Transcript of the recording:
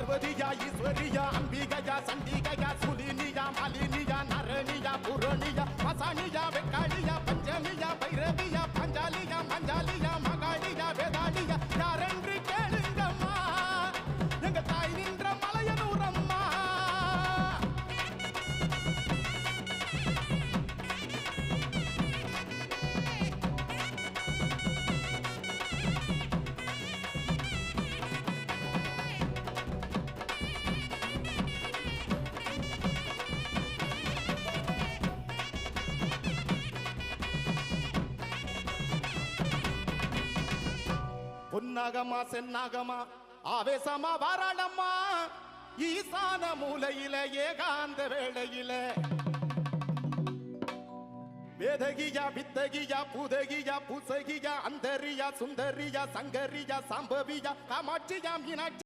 பார்வதியா ஈஸ்வரியா அம்பிகையா சண்டிகையா சுலினியா மாலினியா நரணியா புரணியா மசானியா வெக்காளியா பஞ்சமியா பைரவியா பஞ்சாலியா மஞ்சாலியா மகாளியா வேதாளியா யாரென்று கேளுங்கம்மா எங்க தாய் நின்ற மலையனூரம்மா. பொன்னாகமா சென்னாகமா ஆவேசமா வாராளம்மா ஈசான மூலையில ஏகாந்த வேளையில வேதகியா வித்தகியா பூதகியா பூசகியா அந்தரியா சுந்தரியா சங்கரியா சாம்பவியா காமாட்சியா மீனாட்சி